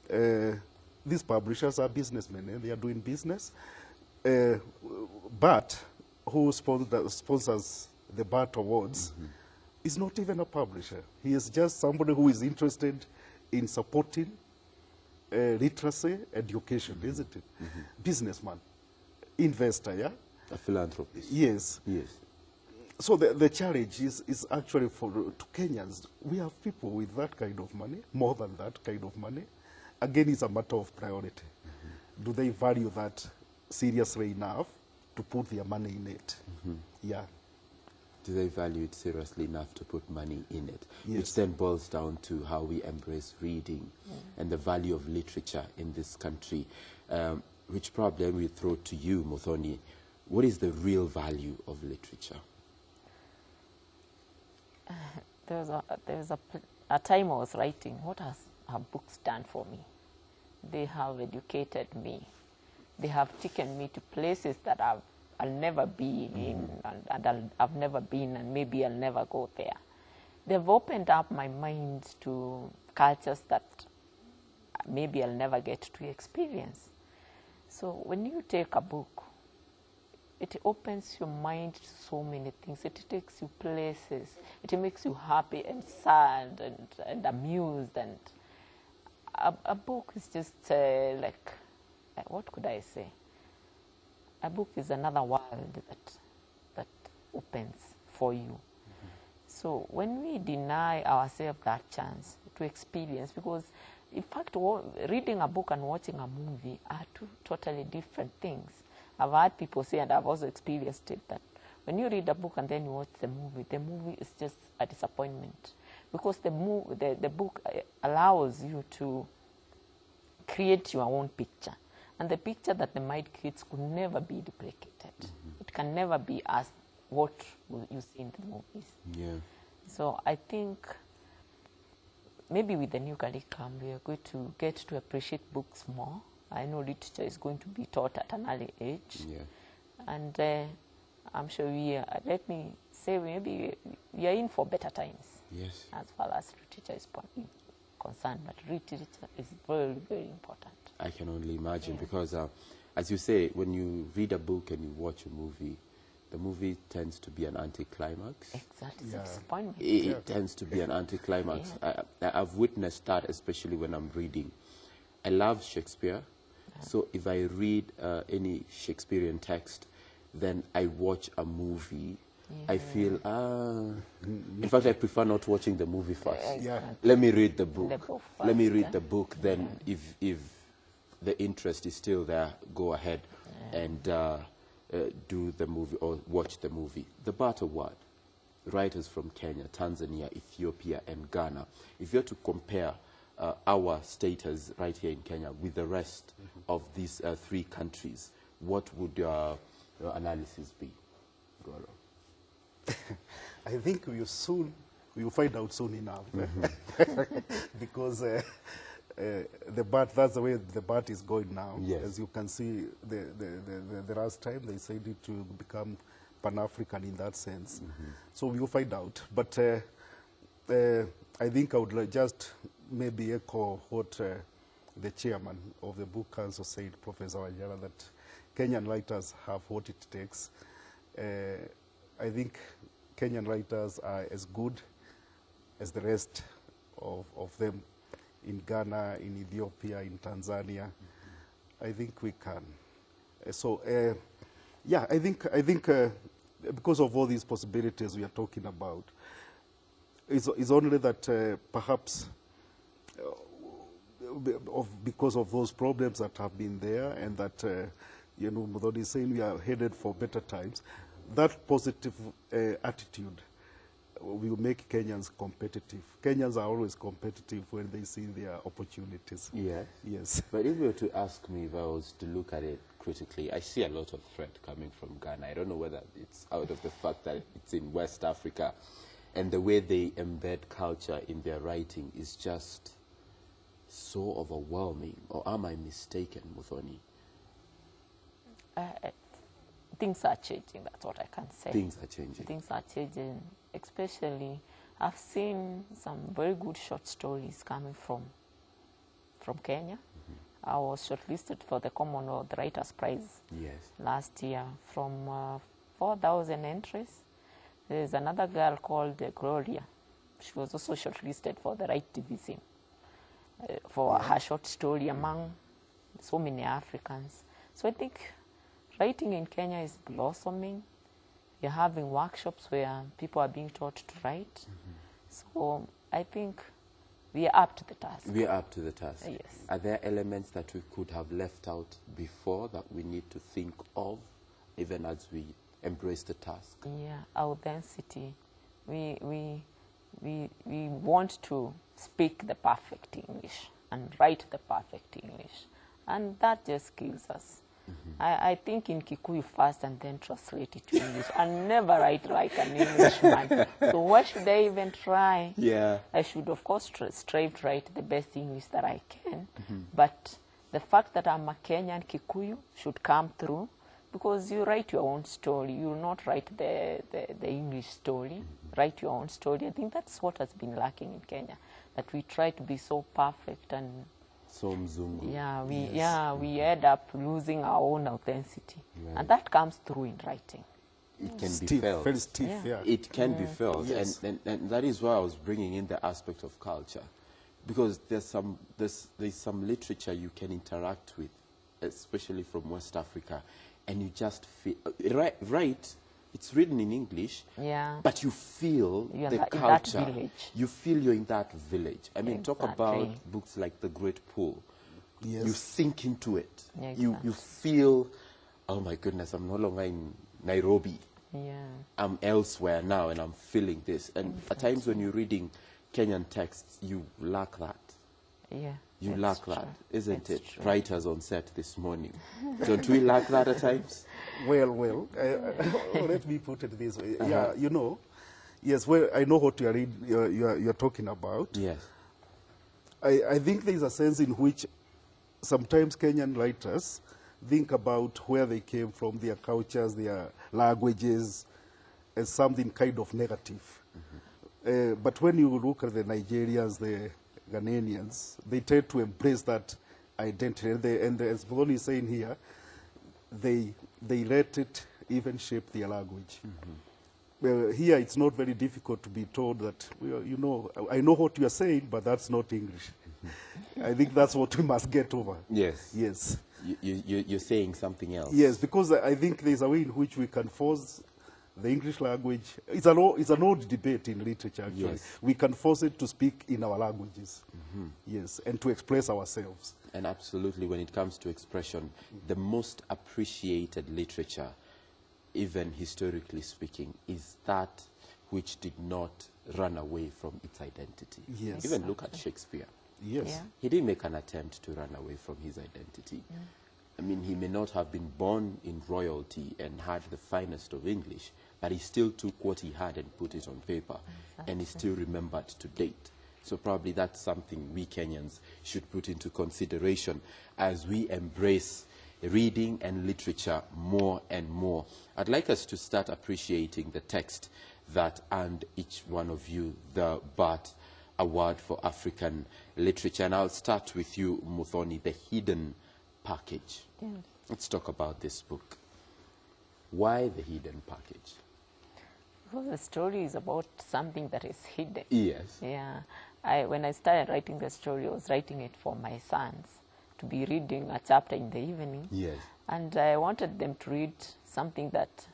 these publishers are businessmen and they are doing business. But who sponsors the Burt Awards is not even a publisher. He is just somebody who is interested in supporting literacy, education, isn't it? Businessman, investor, yeah? A philanthropist. Yes. Yes. So the challenge is actually to Kenyans. We have people with that kind of money, more than that kind of money. Again, it's a matter of priority. Do they value that seriously enough to put their money in it? Yeah. Do they value it seriously enough to put money in it? Yes. Which then boils down to how we embrace reading and the value of literature in this country, which probably I will throw to you, Muthoni. What is the real value of literature? There was a time I was writing, what has books done for me? They have educated me. They have taken me to places that I'll never be in, and I've never been, and maybe I'll never go there. They've opened up my mind to cultures that maybe I'll never get to experience. So when you take a book, it opens your mind to so many things. It takes you places. It makes you happy and sad and amused. And a book is just like, what could I say? A book is another world that opens for you. So when we deny ourselves that chance to experience, because in fact, reading a book and watching a movie are two totally different things. I've heard people say, and I've also experienced it, that when you read a book and then you watch the movie is just a disappointment. Because the book allows you to create your own picture. And the picture that the mind creates could never be duplicated. It can never be as what you see in the movies. Yeah. So I think maybe with the new curriculum, we are going to get to appreciate books more. I know literature is going to be taught at an early age. Yeah. And I'm sure let me say, maybe we are in for better times. Yes. As far as literature is concerned. But literature is very, very important. I can only imagine because, as you say, when you read a book and you watch a movie, the movie tends to be an anticlimax. Exactly. Yeah. Disappointment. It tends to be an anticlimax. Yeah. I've witnessed that, especially when I'm reading. I love Shakespeare, so if I read any Shakespearean text, then I watch a movie. I feel, in fact, I prefer not watching the movie first. Yeah. Let me read the book. First, Let me read the book. Then, if the interest is still there, go ahead and do the movie or watch the movie. The Burt Award, writers from Kenya, Tanzania, Ethiopia, and Ghana. If you're to compare our status right here in Kenya with the rest of these three countries, what would your analysis be? I think we'll find out soon enough. Because that's the way the BAT is going now. Yes. As you can see, the last time they said it to become Pan-African in that sense. So we'll find out. But I think I would just maybe echo what the chairman of the Book Council said, Professor Wajara, that Kenyan writers have what it takes. I think Kenyan writers are as good as the rest of them in Ghana, in Ethiopia, in Tanzania. I think we can. Yeah, I think because of all these possibilities we are talking about, it's only that perhaps because of those problems that have been there, and that Muthoni is saying we are headed for better times, that positive attitude will make Kenyans competitive. Kenyans are always competitive when they see their opportunities. Yes. Yes. But if you were to ask me, if I was to look at it critically, I see a lot of threat coming from Ghana. I don't know whether it's out of the fact that it's in West Africa, and the way they embed culture in their writing is just so overwhelming. Or am I mistaken, Muthoni? Things are changing, that's what I can say. Things are changing. Things are changing, especially I've seen some very good short stories coming from from Kenya. I was shortlisted for the Commonwealth Writers' Prize last year from 4,000 entries. There's another girl called Gloria. She was also shortlisted for the Right Division for her short story among so many Africans. So I think writing in Kenya is blossoming. You're having workshops where people are being taught to write. So I think we are up to the task. We are up to the task. Yes. Are there elements that we could have left out before that we need to think of, even as we embrace the task? Yeah, authenticity. We want to speak the perfect English and write the perfect English. And that just kills us. I think in Kikuyu first and then translate it to English. I never write like an Englishman. So why should I even try? Yeah. I should, of course, strive to write the best English that I can. But the fact that I'm a Kenyan Kikuyu should come through, because you write your own story. You will not write the English story. Write your own story. I think that's what has been lacking in Kenya, that we try to be so perfect and so mzungu. We end up losing our own authenticity. Right. And that comes through in writing. It can be felt. Very stiff, It can be felt. Yes. And that is why I was bringing in the aspect of culture. Because there's some literature you can interact with, especially from West Africa, and you just feel, right, it's written in English, but you feel the culture. In that village. You feel you're in that village. I mean, talk about books like The Great Pool. Yes. You sink into it. Exactly. You feel, oh my goodness, I'm no longer in Nairobi. I'm elsewhere now and I'm feeling this. And at times when you're reading Kenyan texts, you lack that. You lack that, isn't it? True. Writers on set this morning. Don't we lack that at times? Well, let me put it this way. Yeah, you know, yes, well, I know what you're talking about. Yes. I think there's a sense in which sometimes Kenyan writers think about where they came from, their cultures, their languages, as something kind of negative. But when you look at the Nigerians, the Ghanaians, they tend to embrace that identity. And as Boloni is saying here, they let it even shape their language. Well, here it's not very difficult to be told that, well, you know, I know what you are saying, but that's not English. I think that's what we must get over. Yes. Yes. You're saying something else. Yes, because I think there's a way in which we can force the English language. It's an old debate in literature, actually. Yes. We can force it to speak in our languages. Yes, and to express ourselves. And absolutely, when it comes to expression, the most appreciated literature, even historically speaking, is that which did not run away from its identity. Yes. Even look at Shakespeare. Yes. He didn't make an attempt to run away from his identity. I mean, he may not have been born in royalty and had the finest of English, but he still took what he had and put it on paper, and is still remembered to date. So probably that's something we Kenyans should put into consideration as we embrace reading and literature more and more. I'd like us to start appreciating the text that earned each one of you the Burt Award for African Literature. And I'll start with you, Muthoni, The Hidden Package. Let's talk about this book. Why The Hidden Package? Because the story is about something that is hidden. Yes. Yeah. When I started writing the story, I was writing it for my sons to be reading a chapter in the evening. Yes. And I wanted them to read something that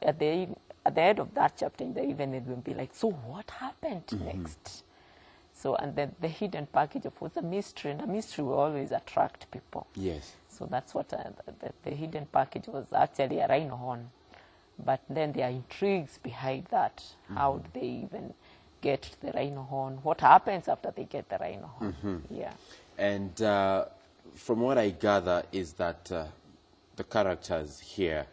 at the end of that chapter in the evening, it will be like, so what happened next? So, and then the hidden package, of course, a mystery, and a mystery will always attract people. Yes. So that's what the hidden package was, actually a rhino horn. But then there are intrigues behind that. How do they even get the rhino horn? What happens after they get the rhino horn? Yeah. And from what I gather is that the characters here,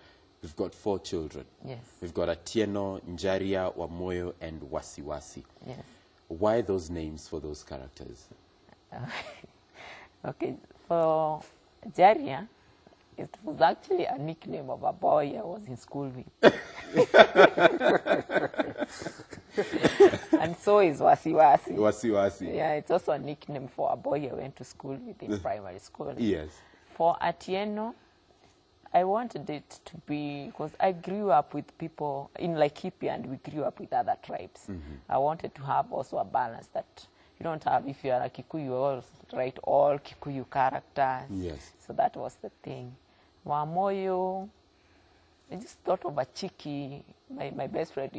we've got 4 children. Yes. We've got Atieno, Njaria, Wamoyo, and Wasiwasi. Yes. Why those names for those characters? Okay, for Njaria, it was actually a nickname of a boy I was in school with. And so is Wasiwasi. Wasiwasi. Yeah, it's also a nickname for a boy I went to school with in primary school. Yes. For Atieno, I wanted it to be, because I grew up with people in Laikipia and we grew up with other tribes. I wanted to have also a balance that you don't have, if you are a Kikuyu, you always write all Kikuyu characters. Yes. So that was the thing. Wamoyo, I just thought of a cheeky, my best friend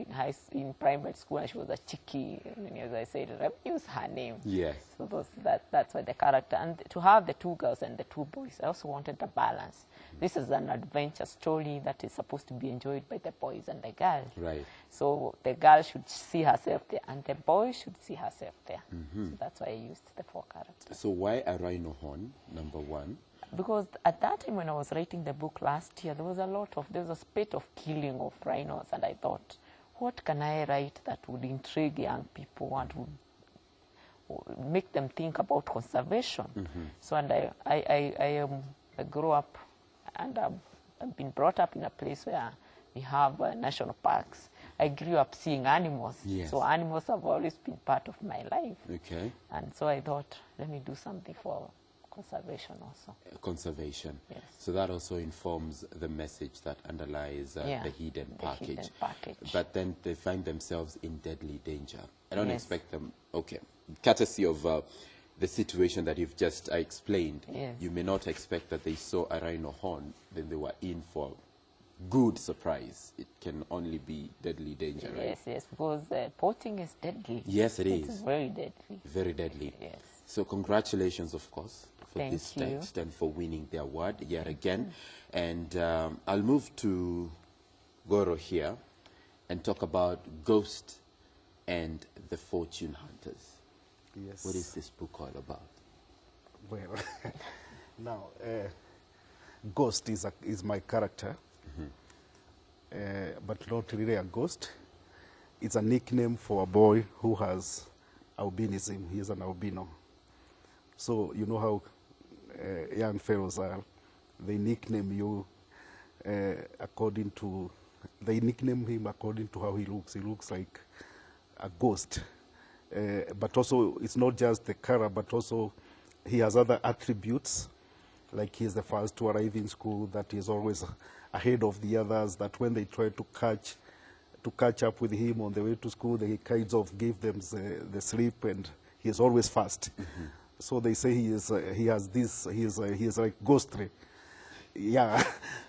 in primary school, and she was a cheeky, and as I said, I use her name. Yes. So that's why the character. And to have the two girls and the two boys, I also wanted a balance. This is an adventure story that is supposed to be enjoyed by the boys and the girls. Right. So the girl should see herself there, and the boy should see herself there. So that's why I used the 4 characters. So why a rhino horn, number 1? Because at that time when I was writing the book last year, there was a spate of killing of rhinos, and I thought, what can I write that would intrigue young people and would make them think about conservation? So, and I grew up, and I've been brought up in a place where we have national parks. I grew up seeing animals, Yes. so animals have always been part of my life. Okay. And so I thought, let me do something for conservation also. Conservation. Yes. So that also informs the message that underlies the hidden package. Hidden package. But then they find themselves in deadly danger. I don't Yes. expect them, okay, courtesy of the situation that you've just explained, Yes. you may not expect that they saw a rhino horn, then they were in for good surprise. It can only be deadly danger, right? Yes, because poaching is deadly. Yes, it It's is. very deadly. Very deadly. Yes. So congratulations, of course, for Thank this you. text and for winning the award yet again. And I'll move to Goro here and talk about Ghost and the Fortune Hunters. Yes. What is this book all about? Well, now, Ghost is my character, but not really a ghost. It's a nickname for a boy who has albinism. He is an albino. So you know how young fellows are. They nickname you according to, they nickname him according to how he looks. He looks like a ghost. But also, it's not just the color, but also he has other attributes. Like he's the first to arrive in school, that he's always ahead of the others, that when they try to catch up with him on the way to school, they kind of give them the slip, and he's always fast. So they say he is like ghostly. Yeah.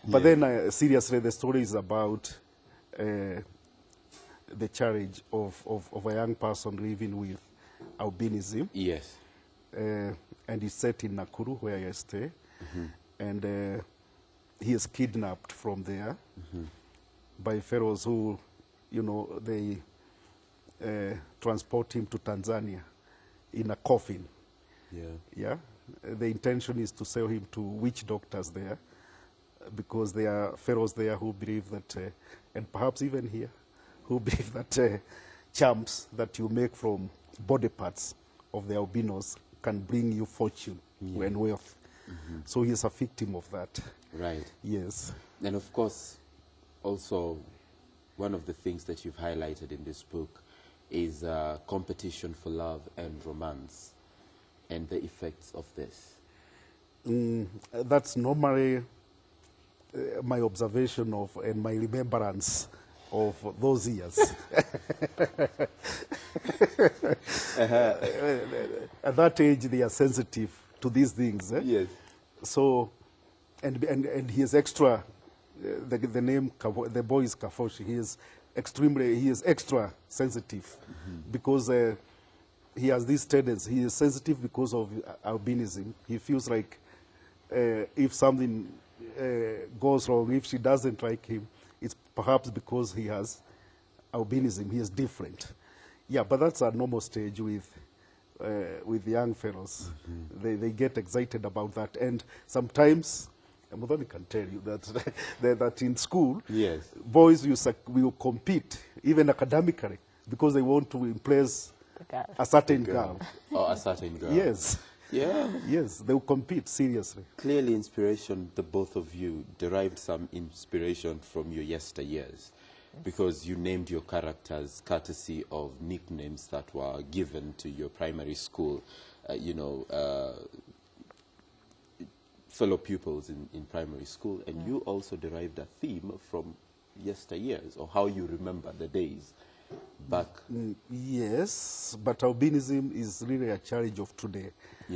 But then seriously, the story is about the challenge of a young person living with albinism. Yes. And he's set in Nakuru, where I stay. And he is kidnapped from there by fellows who, you know, they transport him to Tanzania in a coffin. Yeah. Yeah. The intention is to sell him to witch doctors there, because there are fellows there who believe that, and perhaps even here, who believe that charms that you make from body parts of the albinos can bring you fortune and wealth. So he is a victim of that. Right. Yes. And of course, also, one of the things that you've highlighted in this book is competition for love and romance and the effects of this. That's normally my observation of and my remembrance of those years. At that age, they are sensitive to these things. Yes. So, and he is extra. The name, the boy is Kafoshi. He is extra sensitive because he has this tendency. He is sensitive because of albinism. He feels like if something goes wrong, if she doesn't like him, it's perhaps because he has albinism. He is different. Yeah, but that's a normal stage with young fellows. They get excited about that, and sometimes, Mudhoni can tell you that in school, yes, boys will compete even academically because they want to impress a certain girl. Or a certain girl. Yes. Yeah. Yes, they will compete seriously. Clearly inspiration, the both of you derived some inspiration from your yesteryears. because you named your characters courtesy of nicknames that were given to your primary school, fellow pupils in primary school, and you also derived a theme from yesteryears, or how you remember the days back. Yes, but albinism is really a challenge of today. Yeah.